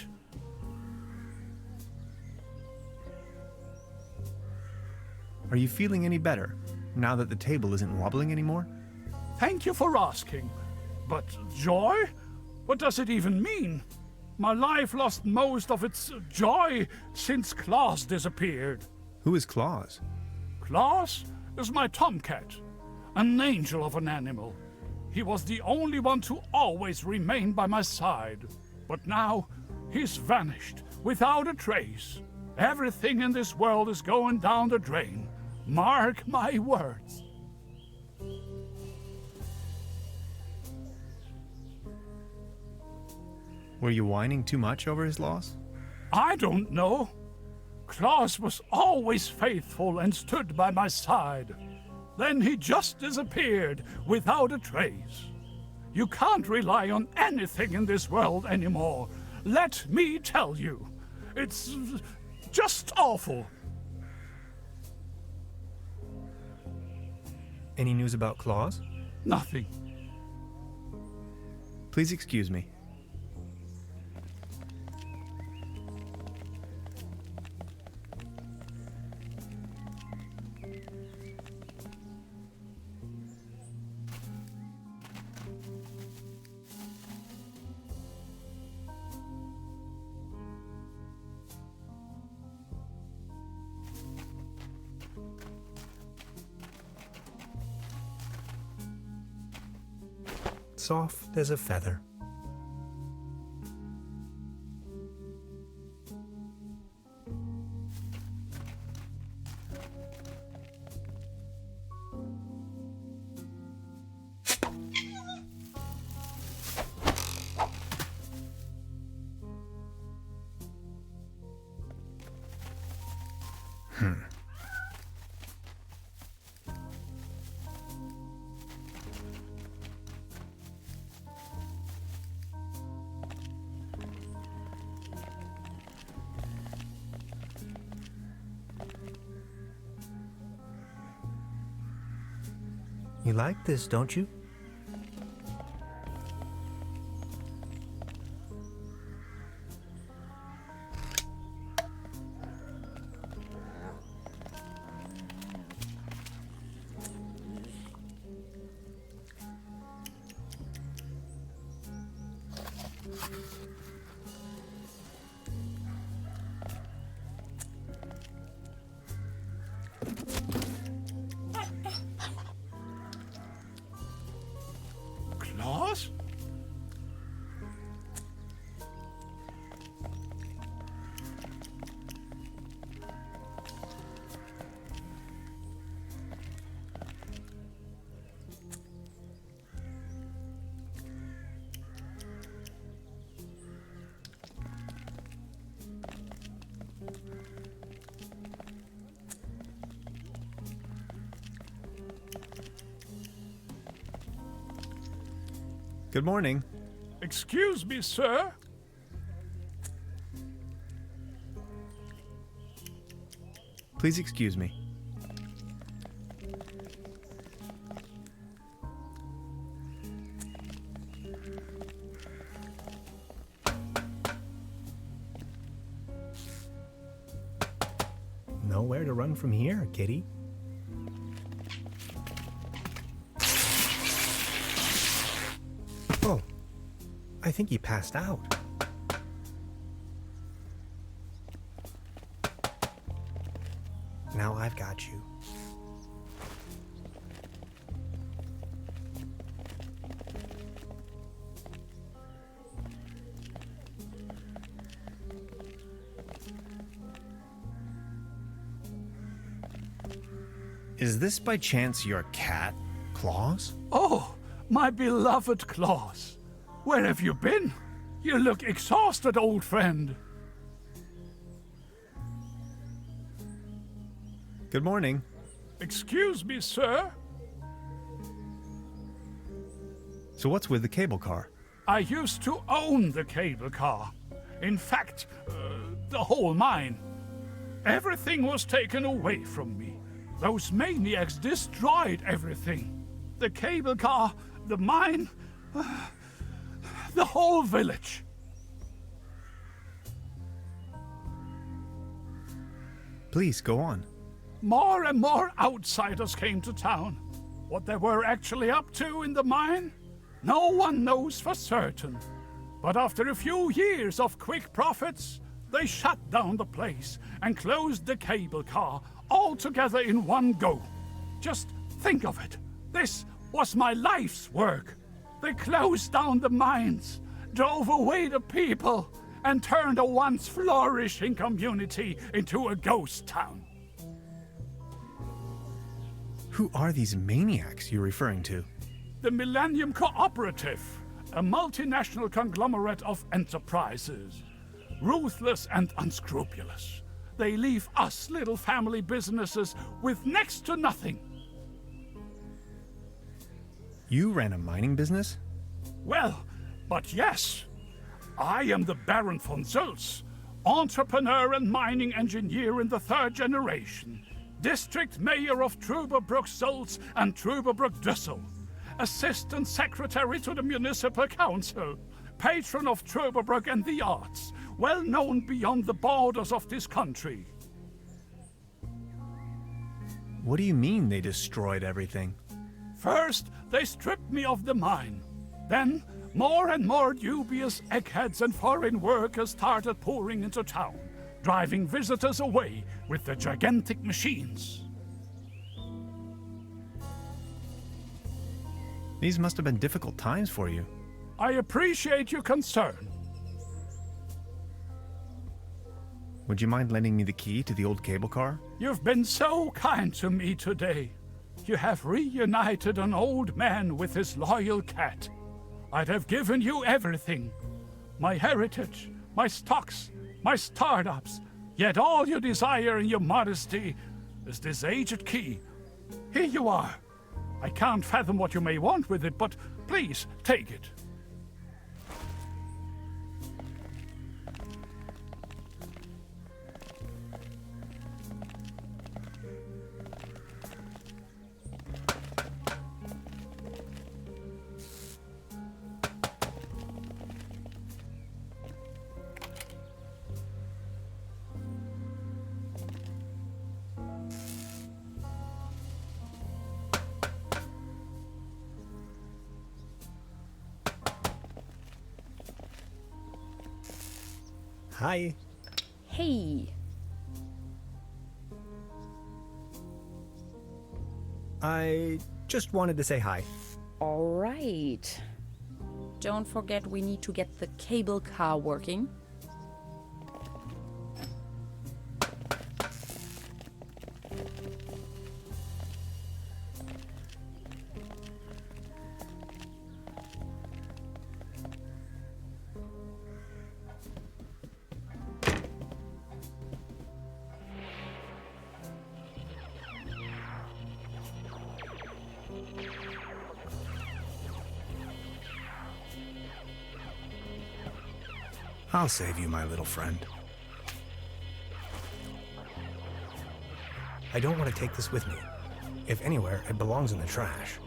Are you feeling any better now that the table isn't wobbling anymore? Thank you for asking. But joy? What does it even mean? My life lost most of its joy since Klaus disappeared. Who is Claus? Klaus is my tomcat, an angel of an animal. He was the only one to always remain by my side. But now, he's vanished, without a trace. Everything in this world is going down the drain. Mark my words. Were you whining too much over his loss? I don't know. Klaus was always faithful and stood by my side. Then he just disappeared without a trace. You can't rely on anything in this world anymore. Let me tell you. It's just awful. Any news about Claus? Nothing. Please excuse me. soft as a feather. You like this, don't you? Claus? Good morning. Excuse me, sir. Please excuse me. Nowhere to run from here, kitty. Oh, I think he passed out. Now I've got you. Is this by chance your cat, Claus? Oh, my beloved Claus. Where have you been? You look exhausted, old friend. Good morning. Excuse me, sir. So what's with the cable car? I used to own the cable car. In fact, the whole mine. Everything was taken away from me. Those maniacs destroyed everything. The cable car, the mine, the whole village. Please, go on. More and more outsiders came to town. What they were actually up to in the mine, no one knows for certain. But after a few years of quick profits, they shut down the place and closed the cable car all together in one go. Just think of it. This was my life's work. They closed down the mines, drove away the people, and turned a once flourishing community into a ghost town. Who are these maniacs you're referring to? The Millennium Cooperative, a multinational conglomerate of enterprises. Ruthless and unscrupulous. They leave us little family businesses with next to nothing. You ran a mining business? Well, but yes. I am the Baron von Zölz, entrepreneur and mining engineer in the third generation, district mayor of Truberbrook Zölz and Truberbrook Düssel, assistant secretary to the municipal council, patron of Truberbrook and the arts, well known beyond the borders of this country. What do you mean they destroyed everything? First, they stripped me of the mine. Then, more and more dubious eggheads and foreign workers started pouring into town, driving visitors away with their gigantic machines. These must have been difficult times for you. I appreciate your concern. Would you mind lending me the key to the old cable car? You've been so kind to me today. You have reunited an old man with his loyal cat. I'd have given you everything. My heritage, my stocks, my startups. Yet all you desire in your modesty is this aged key. Here you are. I can't fathom what you may want with it, but please take it. Hi. Hey. I just wanted to say hi. All right. Don't forget we need to get the cable car working. I'll save you, my little friend. I don't want to take this with me. If anywhere, it belongs in the trash.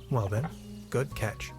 Well then, good catch.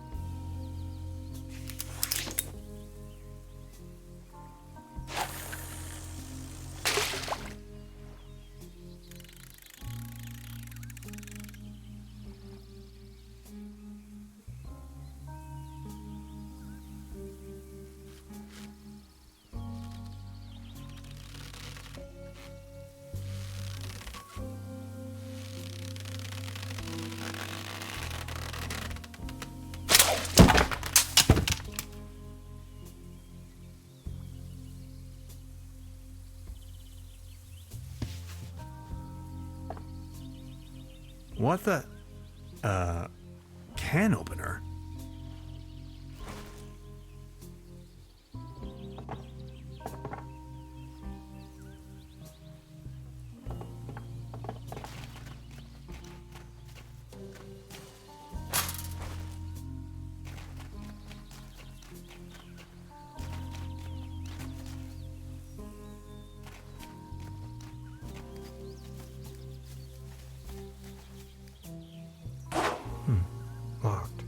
What the? Can opener? Locked.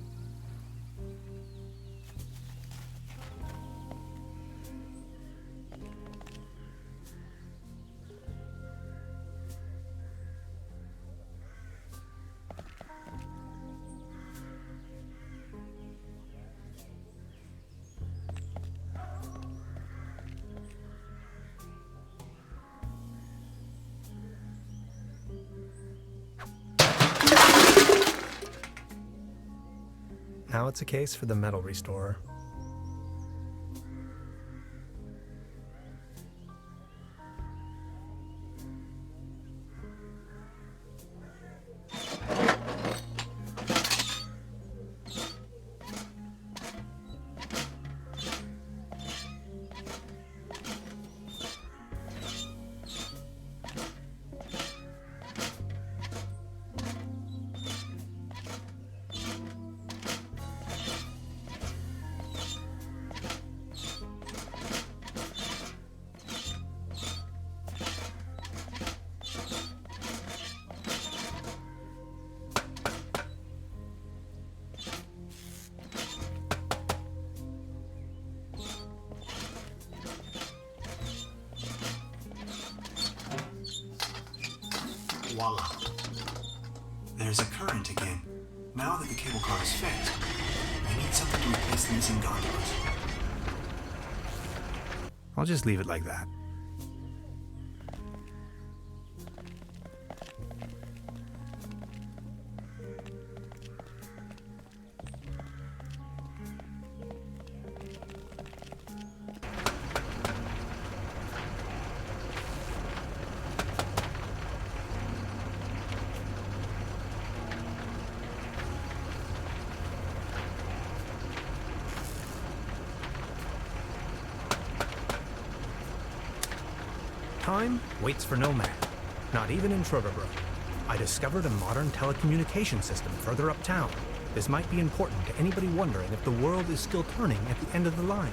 Now it's a case for the metal restorer. Voila. There's a current again. Now that the cable car is fixed, I need something to replace the missing gondolas. I'll just leave it like that. Time waits for no man, not even in Truberbrook. I discovered a modern telecommunication system further uptown. This might be important to anybody wondering if the world is still turning at the end of the line.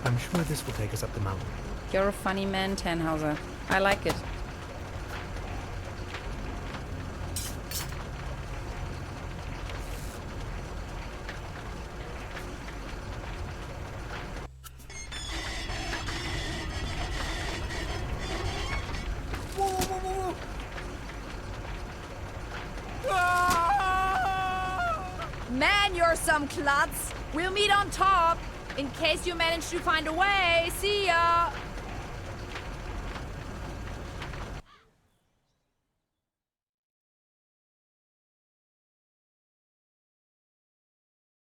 I'm sure this will take us up the mountain. You're a funny man, Tannhauser. I like it. Man, you're some klutz. We'll meet on top. In case you manage to find a way. See ya!